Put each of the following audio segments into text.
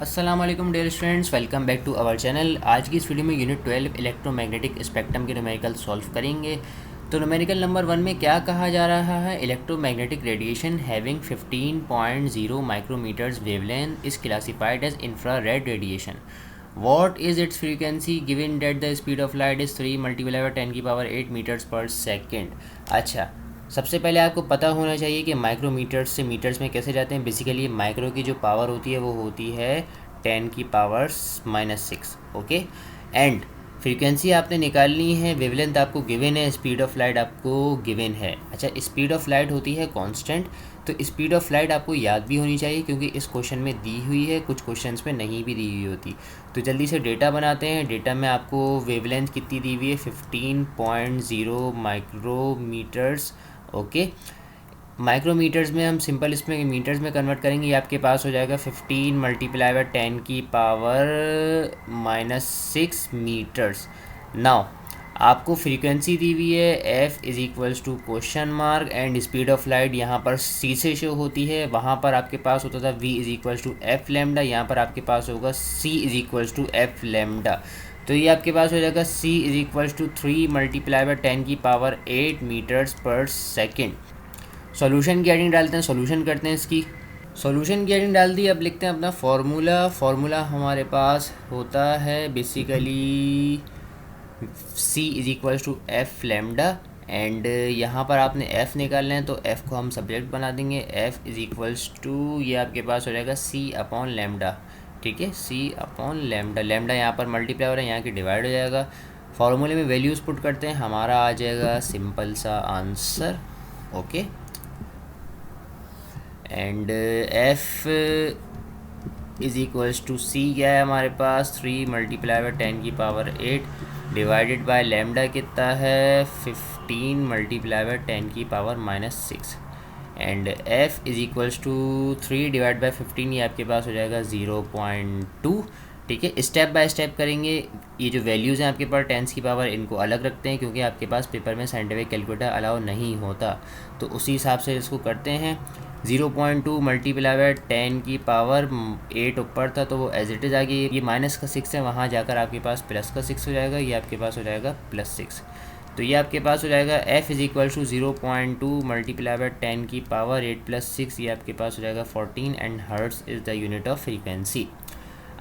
अस्सलाम वालेकुम dear students, welcome back to our channel. आज की इस वीडियो में यूनिट 12 इलेक्ट्रोमैग्नेटिक स्पेक्ट्रम के न्यूमेरिकल सॉल्व करेंगे। तो न्यूमेरिकल नंबर 1 में क्या कहा जा रहा है? Electromagnetic radiation having 15.0 micrometres wavelength is classified as infrared radiation. What is its frequency given that the speed of light is 3 multiply by 10⁸ metres per second. अच्छा, सबसे पहले आपको पता होना चाहिए कि माइक्रोमीटर्स से मीटर्स में कैसे जाते हैं। बेसिकली माइक्रो की जो पावर होती है वो होती है 10⁻⁻⁶। ओके, एंड फ्रीक्वेंसी आपने निकालनी है, वेवलेंथ आपको गिवन है, स्पीड ऑफ लाइट आपको गिवन है। अच्छा, स्पीड ऑफ लाइट होती है कांस्टेंट, तो स्पीड ऑफ लाइट आपको याद भी होनी चाहिए क्योंकि इस क्वेश्चन में दी हुई है, कुछ क्वेश्चंस में नहीं भी दी हुई होती। तो जल्दी से डेटा बनाते हैं। डेटा में आपको वेवलेंथ कितनी दी हुई है? 15.0 माइक्रोमीटर्स। ओके, माइक्रोमीटर्स में हम सिंपल इसमें मीटर्स में कन्वर्ट करेंगे। ये आपके पास हो जाएगा 15 मल्टीप्लाई बाय 10⁻⁻⁶ मीटर्स। नाउ आपको फ्रीक्वेंसी दी हुई है f is equals to question mark and speed of light यहाँ पर c से शो होती है। वहाँ पर आपके पास होता था v is equals to f lambda, यहाँ पर आपके पास होगा c is equals to f lambda. तो ये आपके पास हो जाएगा c is equals to 3 multiply by 10⁸ metres per second. Solution की हेडिंग डालते हैं, सॉल्यूशन करते हैं इसकी। सॉल्यूशन की हेडिंग डाल दी। अब लिखते हैं अपना फार्मूला हमारे पास होता है basically c is equals to f lambda and यहाँ पर आपने f निकालना है तो f को हम सब्जेक्ट बना देंगे। f इज़ इक्वल्स टू ये आपके पास हो जाएगा c अपॉन लेमडा। ठीक है, c अपॉन लेमडा। लेमडा यहाँ पर मल्टीप्लाई हो रहा है, यहाँ की डिवाइड हो जाएगा। फार्मूले में वैल्यूज़ पुट करते हैं, हमारा आ जाएगा सिंपल सा answer. Okay, and f is equals to c क्या है हमारे पास? 3 multiply by 10⁸ divided by lambda कितना है? 15 multiply by 10⁻⁻⁶ and f is equals to 3 divide by 15, ये आपके पास हो जाएगा 0.2। ठीक है, स्टेप बाय स्टेप करेंगे। ये जो वैल्यूज़ हैं आपके पास 10 की पावर, इनको अलग रखते हैं क्योंकि आपके पास पेपर में साइंटिफिक कैलकुलेटर अलाउ नहीं होता, तो उसी हिसाब से इसको करते हैं। 0.2 मल्टीप्लाई बाय 10⁸ ऊपर था तो वो एज इट इज़ आ गई। ये माइनस का 6 है, वहाँ जाकर आपके पास प्लस का 6 हो जाएगा, ये आपके पास हो जाएगा +6। तो ये आपके पास हो जाएगा f is equal to 0.2 multiply by 10⁸ +6, ये आपके पास हो जाएगा 14 and hertz is the unit of frequency.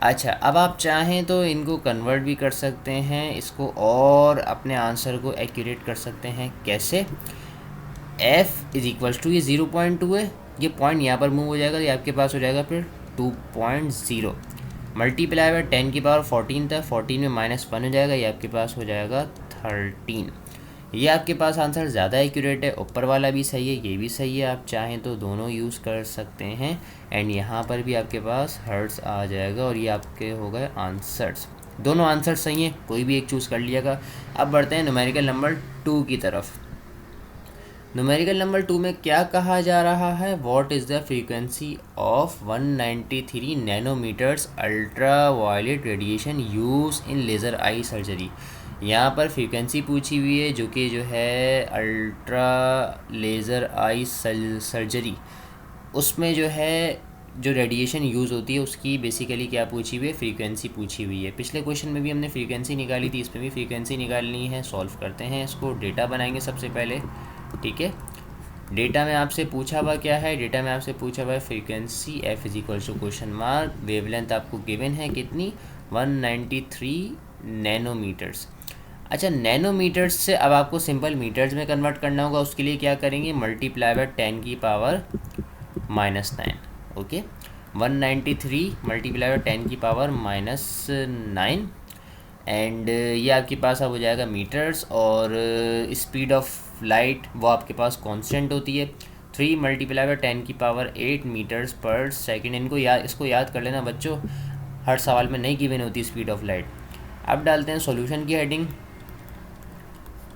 अच्छा, अब आप चाहें तो इनको कन्वर्ट भी कर सकते हैं, इसको और अपने आंसर को एक्यूरेट कर सकते हैं। कैसे? f इज़ इक्वल्स टू ये 0.2 है, ये पॉइंट यहाँ पर मूव हो जाएगा, ये आपके पास हो जाएगा फिर 2.0 मल्टीप्लाई बाय 10⁻14 था, 14 में -1 हो जाएगा, ये आपके पास हो जाएगा 13। ये आपके पास आंसर ज़्यादा एक्यूरेट है, ऊपर वाला भी सही है, ये भी सही है। आप चाहें तो दोनों यूज़ कर सकते हैं एंड यहाँ पर भी आपके पास हर्ट्ज़ आ जाएगा और ये आपके हो गए आंसर्स। दोनों आंसर सही हैं, कोई भी एक चूज़ कर लीजिएगा। अब बढ़ते हैं न्यूमेरिकल नंबर 2 की तरफ। न्यूमेरिकल नंबर 2 में क्या कहा जा रहा है? What is the frequency of 193 nanometres ultraviolet radiation use in laser eye surgery. यहाँ पर फ्रीक्वेंसी पूछी हुई है जो कि जो है अल्ट्रा लेज़र आई सर्जरी, उसमें जो है जो रेडिएशन यूज़ होती है उसकी बेसिकली क्या पूछी हुई है? फ्रीक्वेंसी पूछी हुई है। पिछले क्वेश्चन में भी हमने फ्रीक्वेंसी निकाली थी, इसमें भी फ्रीक्वेंसी निकालनी है। सॉल्व करते हैं इसको, डेटा बनाएंगे सबसे पहले। ठीक है, डेटा में आपसे पूछा हुआ क्या है? डेटा में आपसे पूछा हुआ है frequency f is equal to question mark, wavelength आपको गिवन है कितनी? 193 नैनोमीटर्स। अच्छा, नैनोमीटर्स से अब आपको सिंपल मीटर्स में कन्वर्ट करना होगा, उसके लिए क्या करेंगे? Multiply by 10⁻⁻⁹। Okay, 193 multiply by 10⁻⁻⁹ and ये आपके पास अब हो जाएगा मीटर्स और स्पीड ऑफ लाइट वो आपके पास कांस्टेंट होती है 3 multiply by 10⁸ metres per second. इसको याद कर लेना बच्चों, हर सवाल में नहीं गिवन होती स्पीड ऑफ लाइट। अब डालते हैं सॉल्यूशन की हेडिंग।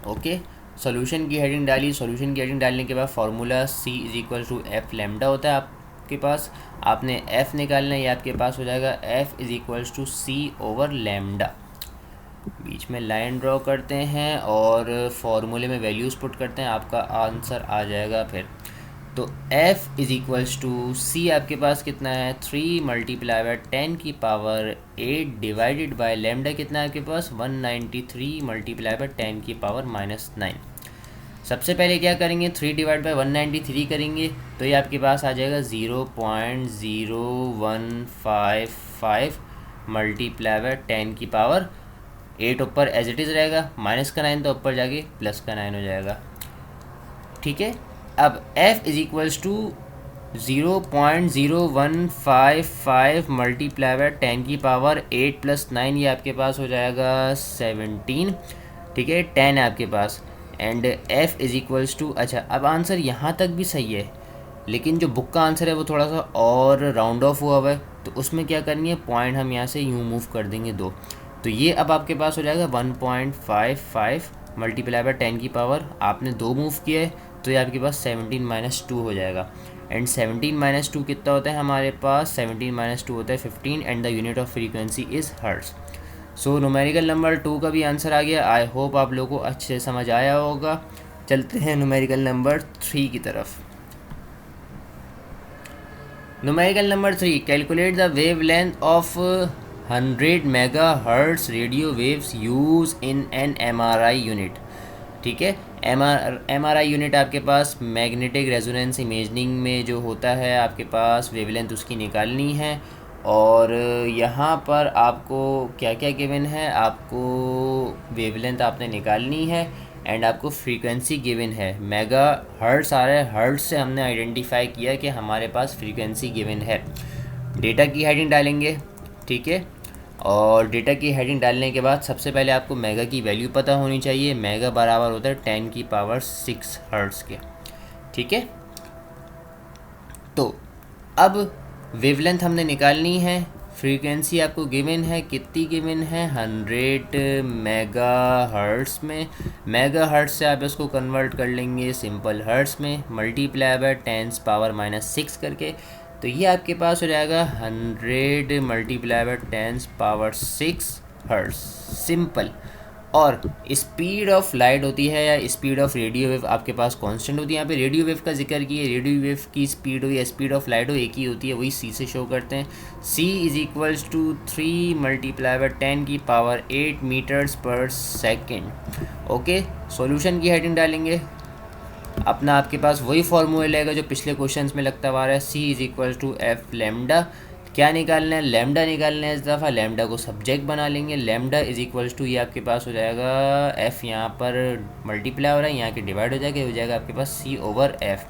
ओके, सॉल्यूशन की हेडिंग डाली। सॉल्यूशन की हेडिंग डालने के बाद formula c is equal to f lambda होता है आपके पास, आपने f निकालना है, ये आपके पास हो जाएगा f is equals to c over lambda. बीच में लाइन ड्रॉ करते हैं और फॉर्मूले में वैल्यूज़ पुट करते हैं, आपका आंसर आ जाएगा फिर तो F is equals to C आपके पास कितना है 3 मल्टीप्लाई बाय 10 की पावर 8 डिवाइडेड बाय लेमडा कितना है आपके पास 193 मल्टीप्लाई बाय 10 की पावर -9। सबसे पहले क्या करेंगे 3 डिवाइड बाय 193 करेंगे तो ये आपके पास आ जाएगा 0.0155 मल्टीप्लाई बाय 10 की पावर 8 ऊपर एज इट इज़ रहेगा, माइनस का 9 तो ऊपर जाके प्लस का 9 हो जाएगा। ठीक है, अब f is equals to 0.0155 multiply by 10 की पावर 8 प्लस 9, ये आपके पास हो जाएगा 17। ठीक है, 10 है आपके पास and f is equals to, अच्छा अब आंसर यहाँ तक भी सही है लेकिन जो बुक का आंसर है वो थोड़ा सा और राउंड ऑफ हुआ है, तो उसमें क्या करनी है पॉइंट हम यहाँ से यूँ मूव कर देंगे 2, तो ये अब आपके पास हो जाएगा 1.55 मल्टीप्लाई बाय 10 की पावर, आपने 2 मूव किया है तो ये आपके पास 17-2 हो जाएगा एंड 17-2 कितना होता है हमारे पास 17-2 होता है 15 and the unit of frequency is hertz. So numerical number 2 का भी आंसर आ गया। आई होप आप लोगों को अच्छे से समझ आया होगा। चलते हैं न्यूमेरिकल नंबर 3 की तरफ। Numerical number 3, calculate the wave length of 100 megahertz radio waves use in an MRI unit. ठीक है, MRI यूनिट आपके पास मैग्नेटिक रेजोनेंस इमेजिंग में जो होता है आपके पास वेवलेंथ उसकी निकालनी है और यहाँ पर आपको क्या क्या गिवन है, आपको वेवलेंथ आपने निकालनी है एंड आपको फ्रीक्वेंसी गिवन है। मेगा हर्ट्स आ रहा है, हर्ट्स से हमने आइडेंटिफाई किया कि हमारे पास फ्रीक्वेंसी गिवन है। डेटा की हेडिंग डालेंगे, ठीक है, और डेटा की हेडिंग डालने के बाद सबसे पहले आपको मेगा की वैल्यू पता होनी चाहिए। मेगा बराबर होता है 10 की पावर 6 हर्ट्स के। ठीक है, तो अब वेवलेंथ हमने निकालनी है, फ्रीक्वेंसी आपको गिवन है, कितनी गिवन है 100 मेगा हर्ट्स में। मेगा हर्ट्स से आप इसको कन्वर्ट कर लेंगे सिंपल हर्ट्स में, मल्टीप्लाई बाय 10 पावर -6 करके, तो ये आपके पास हो जाएगा 100 multiply by 10 power 6 hertz, simple. और स्पीड ऑफ लाइट होती है या स्पीड ऑफ रेडियो वेव आपके पास कांस्टेंट होती है। यहाँ पे रेडियो वेव का जिक्र किया, रेडियो वेव की स्पीड हो या स्पीड ऑफ लाइट हो एक ही होती है, वही c से शो करते हैं। c is equals to 3 multiply by 10 की power 8 metres per second. Okay, solution की हेडिंग डालेंगे, अपना आपके पास वही फॉर्मूला लगेगा जो पिछले क्वेश्चंस में लगता हुआ रहा है। c is equals to f lambda, क्या निकालना है, लेमडा निकालना है। इस दफ़ा लेमडा को सब्जेक्ट बना लेंगे। लेमडा इज इक्वल्स टू, ये आपके पास हो जाएगा एफ़, यहाँ पर मल्टीप्लाई हो रहा है, यहाँ के डिवाइड हो जाएगा आपके पास c/f।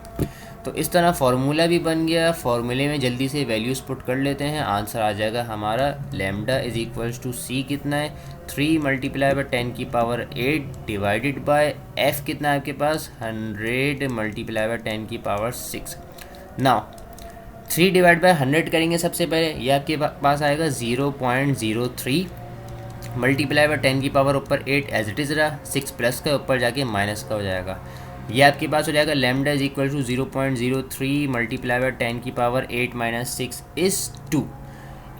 तो इस तरह फार्मूला भी बन गया। फार्मूले में जल्दी से वैल्यूज़ पुट कर लेते हैं, आंसर आ जाएगा हमारा lambda is equals to c कितना है 3 मल्टीप्लाई बाय 10 की पावर 8 डिवाइडेड बाय f कितना है आपके पास 100 मल्टीप्लाई बाय 10 की पावर 6। नाउ 3 डिवाइड बाय 100 करेंगे सबसे पहले, ये आपके पास आएगा 0.03 मल्टीप्लाई बाय 10 की पावर ऊपर 8 एज इट इज़ रहा, 6 प्लस का ऊपर जाके माइनस का हो जाएगा। ये आपके पास हो जाएगा lambda is equal to 0.03 multiply by 10 की पावर 8 माइनस 6 इज़ 2।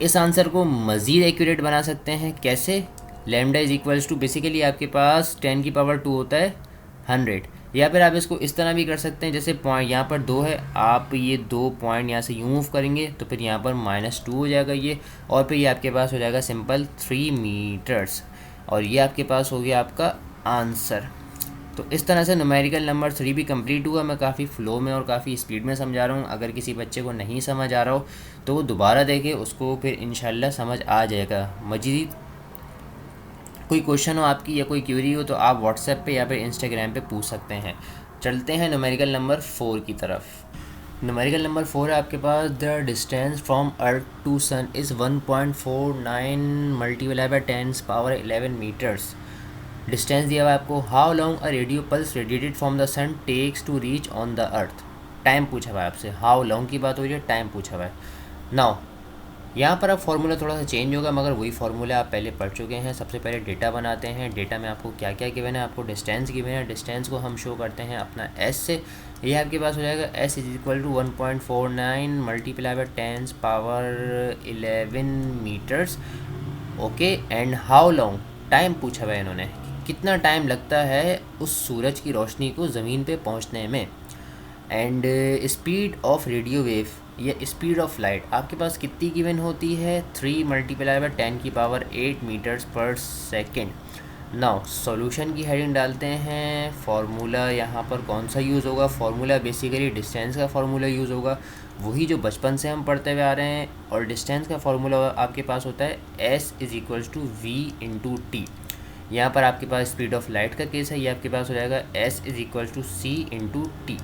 इस आंसर को मज़ीद एक्यूरेट बना सकते हैं, कैसे, lambda is equals to basically आपके पास 10 की पावर 2 होता है 100, या फिर आप इसको इस तरह भी कर सकते हैं, जैसे पॉइंट यहाँ पर 2 है, आप ये 2 पॉइंट यहाँ से यूँ मूव करेंगे तो फिर यहाँ पर -2 हो जाएगा ये, और फिर ये आपके पास हो जाएगा सिंपल 3 मीटर्स, और ये आपके पास हो गया आपका आंसर। तो इस तरह से न्यूमेरिकल नंबर 3 भी कंप्लीट हुआ। मैं काफ़ी फ्लो में और काफ़ी स्पीड में समझा रहा हूँ, अगर किसी बच्चे को नहीं समझ आ रहा हो तो वो दोबारा देखे, उसको फिर इंशाल्लाह समझ आ जाएगा। मजीद कोई क्वेश्चन हो आपकी या कोई क्यूरी हो तो आप व्हाट्सएप पे या फिर इंस्टाग्राम पे पूछ सकते हैं। चलते हैं न्यूमेरिकल नंबर 4 की तरफ। न्यूमेरिकल नंबर 4 है आपके पास, the distance from earth to sun is 1.49 multiply by 10 power 11 meters. Distance दिया हुआ है आपको। How long a radio pulse radiated from the sun takes to reach on the earth. Time पूछा हुआ है आपसे, हाउ लॉन्ग की बात हो रही है, टाइम पूछा हुआ है। नाउ यहाँ पर अब फार्मूला थोड़ा सा चेंज होगा, मगर वही फार्मूला आप पहले पढ़ चुके हैं। सबसे पहले डेटा बनाते हैं। डेटा में आपको क्या क्या गिवन है, आपको डिस्टेंस गिवन है, डिस्टेंस को हम शो करते हैं अपना s से। ये आपके पास हो जाएगा s is equal to 1.49 multiply by 10 power 11 metres. Okay, and how long, time पूछा हुआ है इन्होंने, कितना टाइम लगता है उस सूरज की रोशनी को ज़मीन पे पहुंचने में। And speed of radio wave या स्पीड ऑफ लाइट आपके पास कितनी गिवन होती है, 3 मल्टीप्लाई बाय 10 की power 8 metres per second. Now solution की हेडिंग डालते हैं। फार्मूला यहाँ पर कौन सा यूज़ होगा, फार्मूला बेसिकली डिस्टेंस का फार्मूला यूज़ होगा, वही जो बचपन से हम पढ़ते हुए आ रहे हैं। और डिस्टेंस का फार्मूला आपके पास होता है S is equals to V into t. यहाँ पर आपके पास स्पीड ऑफ लाइट का केस है, ये आपके पास हो जाएगा S is equals to C into t.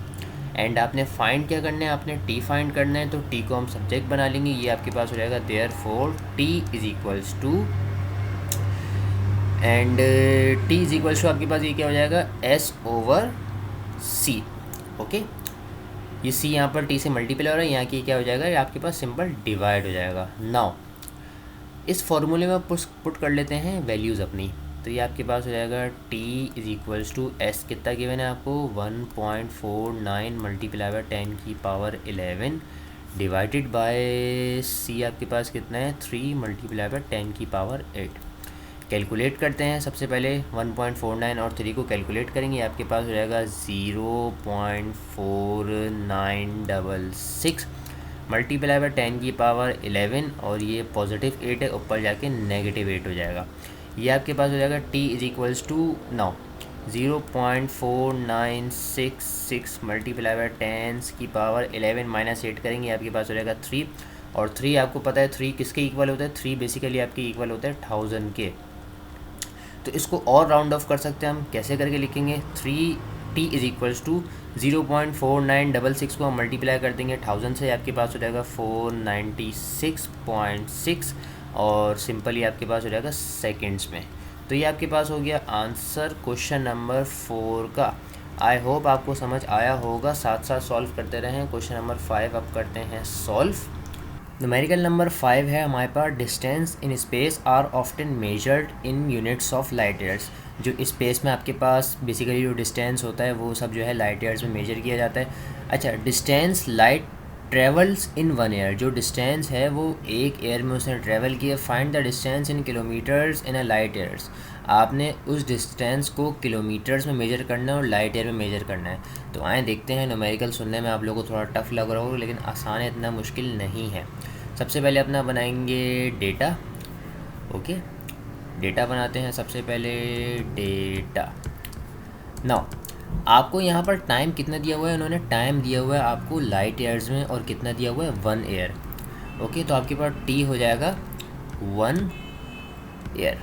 And आपने फाइंड क्या करना है, आपने टी फाइंड करना है, तो टी को हम सब्जेक्ट बना लेंगे। ये आपके पास हो जाएगा therefore t is equals to, and t is equals to आपके पास ये क्या हो जाएगा, S ओवर C। ओके, ये C यहाँ पर T से मल्टीप्लाई हो रहा है, यहाँ की क्या हो जाएगा, ये आपके पास सिंपल डिवाइड हो जाएगा। नाउ इस फॉर्मूले में पुट कर लेते हैं वैल्यूज़ अपनी। तो ये आपके पास हो जाएगा T is equals to S कितना गिवन है आपको, 1.49 मल्टीप्लाई बाय 10 की पावर 11 डिवाइडेड बाय C आपके पास कितना है, 3 मल्टीप्लाई बाय 10 की पावर 8। कैलकुलेट करते हैं। सबसे पहले 1.49 और 3 को कैलकुलेट करेंगे, आपके पास हो जाएगा 0.4966 मल्टीप्लाई बाय 10 की पावर 11, और ये पॉजिटिव 8 है, ऊपर जाके नेगेटिव 8 हो जाएगा। ये आपके पास हो जाएगा t is equals to now 0.4966 multiply by 10 की पावर 11 माइनस 8 करेंगे, आपके पास हो जाएगा 3। और 3 आपको पता है 3 किसके इक्वल होता है, 3 बेसिकली आपके इक्वल होता है 1000 के। तो इसको और राउंड ऑफ कर सकते हैं हम, कैसे करके लिखेंगे, 3t इज़ इक्वल्स टू 0.4966 को हम मल्टीप्लाई कर देंगे 1000 से, आपके पास हो जाएगा 496.6, और सिंपली आपके पास हो जाएगा सेकेंड्स में। तो ये आपके पास हो गया आंसर क्वेश्चन नंबर 4 का। आई होप आपको समझ आया होगा, साथ साथ सॉल्व करते रहें। क्वेश्चन नंबर 5 अब करते हैं सॉल्व। न्यूमेरिकल नंबर 5 है हमारे पास, distance in space are often measured in units of light years. जो स्पेस में आपके पास बेसिकली जो डिस्टेंस होता है वो सब जो है लाइट ईयर्स में मेजर किया जाता है। अच्छा, distance light travels in 1 year, जो डिस्टेंस है वो एक ईयर में उसने ट्रैवल किया। Find the distance in kilometres in a light years, आपने उस डिस्टेंस को किलोमीटर्स में मेजर करना है और लाइट ईयर में मेजर करना है। तो आए देखते हैं। न्यूमेरिकल सुनने में आप लोगों को थोड़ा टफ लग रहा होगा, लेकिन आसान है, इतना मुश्किल नहीं है। सबसे पहले अपना बनाएंगे डेटा। ओके, डेटा बनाते हैं सबसे पहले, डेटा। नाउ आपको यहाँ पर टाइम कितना दिया हुआ है, उन्होंने टाइम दिया हुआ है आपको लाइट ईयर्स में, और कितना दिया हुआ है 1 ईयर। ओके, तो आपके पास t हो जाएगा 1 ईयर।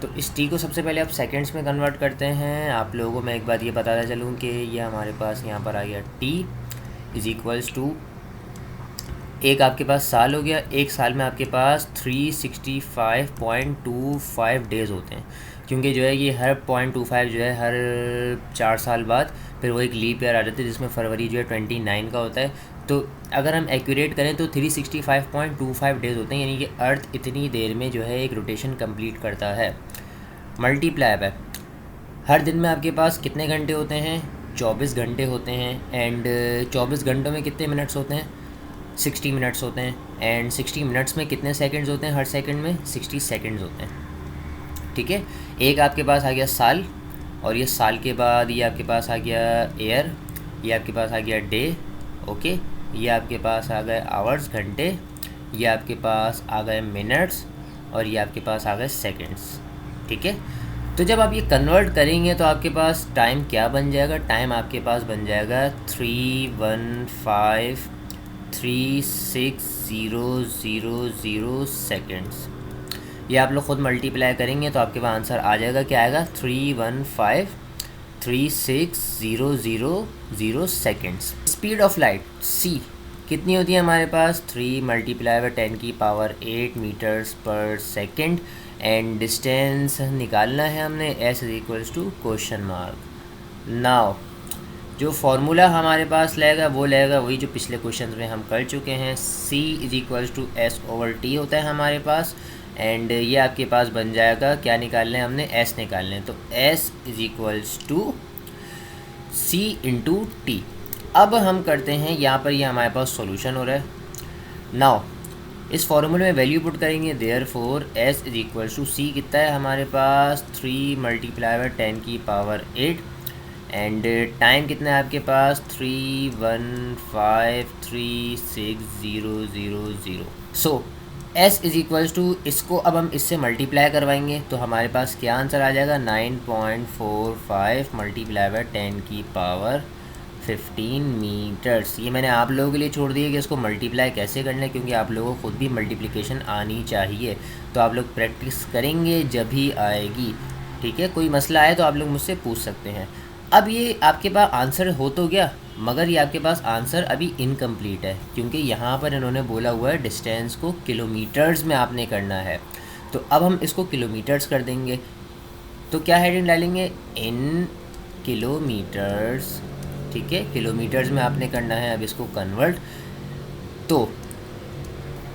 तो इस t को सबसे पहले आप सेकंड्स में कन्वर्ट करते हैं। आप लोगों को मैं एक बात ये बताता चलूँ कि ये हमारे पास यहाँ पर आ गया t इज़ इक्वल्स टू, एक आपके पास साल हो गया। एक साल में आपके पास 365.25 डेज़ होते हैं, क्योंकि जो है ये हर 0.25 जो है हर 4 साल बाद फिर वो एक लीप ईयर आ जाता है, जिसमें फरवरी जो है 29 का होता है। तो अगर हम एक्यूरेट करें तो 365.25 डेज़ होते हैं, यानी कि अर्थ इतनी देर में जो है एक रोटेशन कंप्लीट करता है। मल्टीप्लाई बाय हर दिन में आपके पास कितने घंटे होते हैं, 24 घंटे होते हैं। एंड 24 घंटों में कितने मिनट्स होते हैं, 60 मिनट्स होते हैं। एंड 60 मिनट्स में कितने सेकंड्स होते हैं, हर सेकंड में 60 सेकंड्स होते हैं। ठीक है, एक आपके पास आ गया साल, और ये साल के बाद ये आपके पास आ गया ईयर, ये आपके पास आ गया डे। ओके, ये आपके पास आ गए आवर्स घंटे, ये आपके पास आ गए मिनट्स, और ये आपके पास आ गए सेकंड्स। ठीक है, तो जब आप ये कन्वर्ट करेंगे तो आपके पास टाइम क्या बन जाएगा, टाइम आपके पास बन जाएगा 3153600 सेकेंड्स। ये आप लोग ख़ुद मल्टीप्लाई करेंगे तो आपके पास आंसर आ जाएगा, क्या आएगा, 3153600 seconds. Speed of light c कितनी होती है हमारे पास, 3 मल्टीप्लाई बाय 10 की power 8 metres per second. And distance निकालना है हमने, s is equals to question mark. Now जो फार्मूला हमारे पास लगेगा वो लगेगा वही जो पिछले क्वेश्चन में हम कर चुके हैं, c is equals to s over t होता है हमारे पास। एंड ये आपके पास बन जाएगा, क्या निकालना है हमने, s निकालना है, तो s is equals to c into t. अब हम करते हैं यहाँ पर, ये हमारे पास सॉल्यूशन हो रहा है। नाउ इस फॉर्मूले में वैल्यू पुट करेंगे, therefore s is equals to c कितना है हमारे पास, 3 मल्टीप्लाई बाय 10 की पावर 8 एंड टाइम कितना है आपके पास 315360000। सो s इज इक्वल्स टू, इसको अब हम इससे मल्टीप्लाई करवाएंगे तो हमारे पास क्या आंसर आ जाएगा, 9.45 मल्टीप्लाई बाय 10 की पावर 15 मीटर्स। ये मैंने आप लोगों के लिए छोड़ दिया कि इसको मल्टीप्लाई कैसे करना है, क्योंकि आप लोगों को खुद भी मल्टीप्लिकेशन आनी चाहिए, तो आप लोग प्रैक्टिस करेंगे जब ही आएगी। ठीक है, कोई मसला आए तो आप लोग मुझसे पूछ सकते हैं। अब ये आपके पास आंसर हो तो गया, मगर ये आपके पास आंसर अभी इनकम्प्लीट है, क्योंकि यहाँ पर इन्होंने बोला हुआ है डिस्टेंस को किलोमीटर्स में आपने करना है। तो अब हम इसको किलोमीटर्स कर देंगे, तो क्या हेडिंग डालेंगे, इन किलोमीटर्स। ठीक है, किलोमीटर्स में आपने करना है अब इसको कन्वर्ट। तो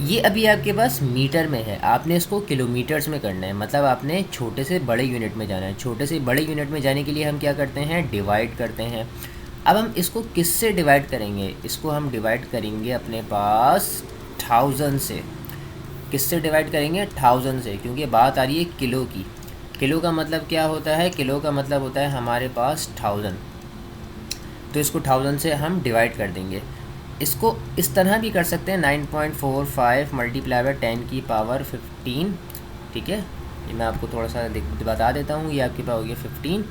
ये अभी आपके पास मीटर में है, आपने इसको किलोमीटर्स में करना है, मतलब आपने छोटे से बड़े यूनिट में जाना है। छोटे से बड़े यूनिट में जाने के लिए हम क्या करते हैं, डिवाइड करते हैं। अब हम इसको किससे डिवाइड करेंगे, इसको हम डिवाइड करेंगे अपने पास 1000 से। किससे डिवाइड करेंगे, 1000 से, क्योंकि बात आ रही है किलो की। किलो का मतलब क्या होता है, किलो का मतलब होता है हमारे पास 1000, तो इसको 1000 से हम डिवाइड कर देंगे। इसको इस तरह भी कर सकते हैं, 9.45 मल्टीप्लाई बाय 10 की पावर 15। ठीक है, ये मैं आपको थोड़ा सा बता देता हूँ, ये आपके पास हो गया 15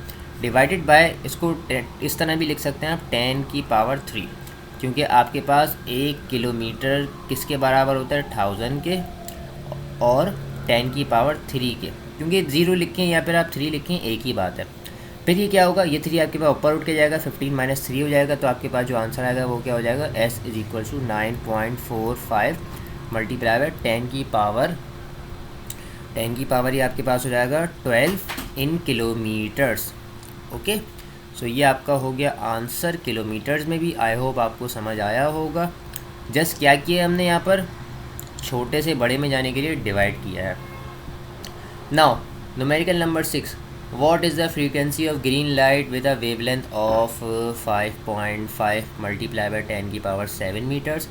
डिवाइडेड बाय, इसको इस तरह भी लिख सकते हैं आप 10 की पावर 3, क्योंकि आपके पास 1 किलोमीटर किसके बराबर होता है, 1000 के, और 10 की पावर 3 के, क्योंकि 0 लिखें या फिर आप 3 लिखें एक ही बात है। फिर ये क्या होगा, ये 3 आपके पास ऊपर उठ के जाएगा, 15 माइनस 3 हो जाएगा, तो आपके पास जो आंसर आएगा वो क्या हो जाएगा, s is equal to 9.45 multiply by 10 की पावर ये आपके पास हो जाएगा 12 इन किलोमीटर्स। ओके, सो ये आपका हो गया आंसर किलोमीटर्स में भी। आई होप आपको समझ आया होगा। जस्ट क्या किया हमने यहाँ पर, छोटे से बड़े में जाने के लिए डिवाइड किया है। Now numerical number 6, what is the frequency of green light with a wavelength of 5.5 multiply by 10 की पावर 7 मीटर्स।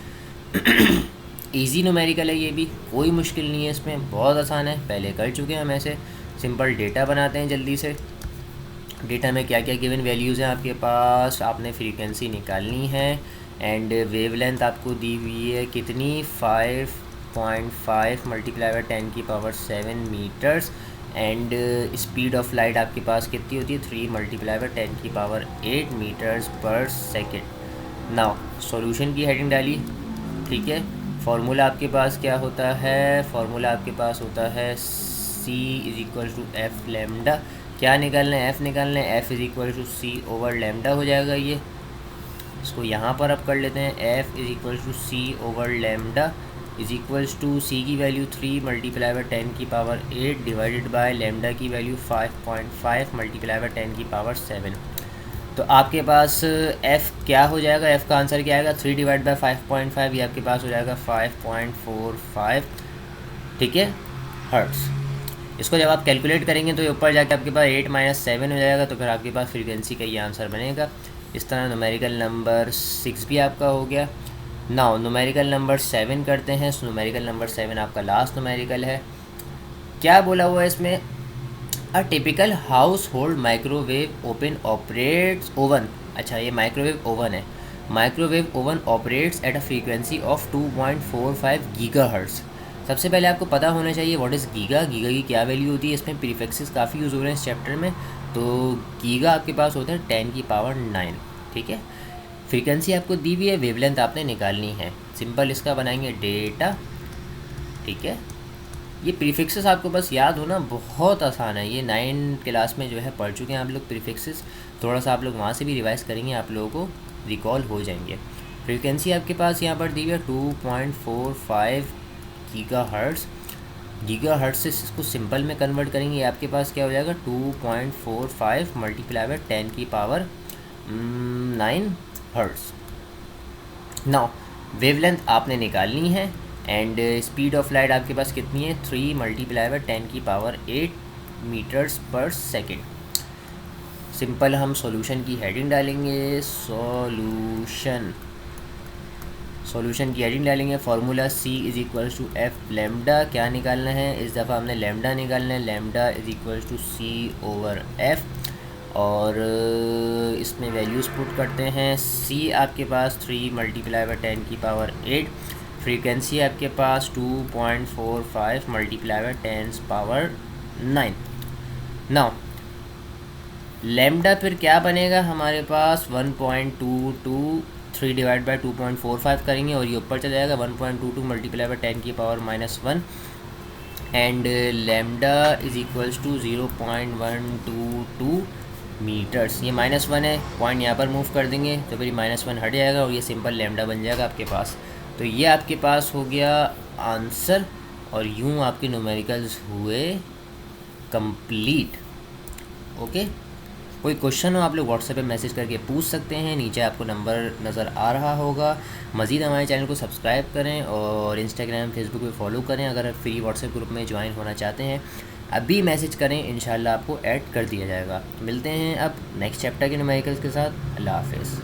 ईजी न्यूमेरिकल है, ये भी कोई मुश्किल नहीं है, इसमें बहुत आसान है, पहले कर चुके हैं हम। ऐसे सिंपल डेटा बनाते हैं जल्दी से। डेटा में क्या क्या गिवन वैल्यूज़ हैं आपके पास, आपने फ्रीक्वेंसी निकालनी है, एंड वेवलेंथ आपको दी हुई है कितनी, 5.5 मल्टीप्लाई बाय 10 की power 7 metres, and speed of light आपके पास कितनी होती है, 3 मल्टीप्लाई बाय 10 की power 8 metres per second. Now solution की हेडिंग डाली। ठीक है, फार्मूला आपके पास क्या होता है, फार्मूला आपके पास होता है c is equal to f lambda. क्या निकालना है, f निकालना है, f is equal to c over lambda हो जाएगा। ये इसको यहाँ पर अब कर लेते हैं, f is equal to c over lambda is equals to C की वैल्यू 3 मल्टीप्लाई बाय 10 की पावर 8 डिवाइडेड बाय लेमडा की वैल्यू 5.5 मल्टीप्लाई बाय 10 की पावर 7। तो आपके पास f क्या हो जाएगा, f का आंसर क्या आएगा, 3 डिवाइड बाय 5.5, ये आपके पास हो जाएगा 5.45। ठीक है, हर्ट्स। इसको जब आप कैलकुलेट करेंगे तो ऊपर जाके आपके पास 8 माइनस 7 हो जाएगा, तो फिर आपके पास फ्रीक्वेंसी का ये आंसर बनेगा। इस तरह न्यूमेरिकल नंबर 6 भी आपका हो गया। नाउ न्यूमेरिकल नंबर 7 करते हैं। न्यूमेरिकल नंबर 7 आपका लास्ट न्यूमेरिकल है। क्या बोला हुआ है इसमें, a typical house hold microwave open operates oven. अच्छा, ये माइक्रोवेव ओवन है। Microwave oven operates at a frequency of 2.45 gigahertz. सबसे पहले आपको पता होना चाहिए व्हाट इज़ गीगा, गीगा की क्या वैल्यू होती है। इसमें प्रीफिक्सेस काफ़ी यूज़ हो रहे हैं इस चैप्टर में। तो गीगा आपके पास होता है 10 की पावर 9। ठीक है, फ्रीक्वेंसी आपको दी हुई है, वेवलेंथ आपने निकालनी है। सिंपल इसका बनाएंगे डेटा। ठीक है, ये प्रीफिक्सेस आपको बस याद होना बहुत आसान है। ये 9 क्लास में जो है पढ़ चुके हैं आप लोग प्रीफिक्सेस। थोड़ा सा आप लोग वहाँ से भी रिवाइज़ करेंगे, आप लोगों को रिकॉल हो जाएंगे। फ्रीक्वेंसी आपके पास यहाँ पर दी हुई है 2.45 गीगाहर्ट्ज़। गीगाहर्ट्ज़ से इसको सिंपल में कन्वर्ट करेंगे, आपके पास क्या हो जाएगा, 2.45 मल्टीप्लाई बाय 10 की पावर 9 हर्ट्ज़। नाउ वेवलेंथ आपने निकालनी है, एंड स्पीड ऑफ लाइट आपके पास कितनी है, 3 मल्टीप्लाई बाय 10 की power 8 metres per second. Simple हम सॉल्यूशन की हेडिंग डालेंगे, सॉल्यूशन की हेडिंग डालेंगे। Formula c is equal to f lambda. क्या निकालना है, इस दफ़ा हमने लेमडा निकालना है। Lambda is equal to c over f। और इसमें वैल्यूज़ पुट करते हैं। सी आपके पास 3 मल्टीप्लाई बाई 10 की पावर 8, फ्रीक्वेंसी आपके पास 2.45 multiply by 10 power 9। Now lambda फिर क्या बनेगा हमारे पास 1.22, 3 डिवाइड बाई 2.45 करेंगे और ये ऊपर चला जाएगा 1.22 मल्टीप्लाई बाई 10 की power -1 and lambda is equals to 0.122 metres. ये -1 है, पॉइंट यहाँ पर मूव कर देंगे तो फिर -1 हट जाएगा और ये सिंपल लैम्डा बन जाएगा आपके पास। तो ये आपके पास हो गया आंसर और यूँ आपके न्यूमेरिकल्स हुए कंप्लीट। ओके, कोई क्वेश्चन हो आप लोग व्हाट्सएप पे मैसेज करके पूछ सकते हैं, नीचे आपको नंबर नज़र आ रहा होगा। मज़ीद हमारे चैनल को सब्सक्राइब करें और इंस्टाग्राम फेसबुक पे फॉलो करें। अगर आप फ्री व्हाट्सएप ग्रुप में ज्वाइन होना चाहते हैं अभी मैसेज करें, इंशाल्लाह आपको ऐड कर दिया जाएगा। मिलते हैं अब नेक्स्ट चैप्टर के न्यूमेरिकल्स के साथ। अल्लाह हाफ़िज़।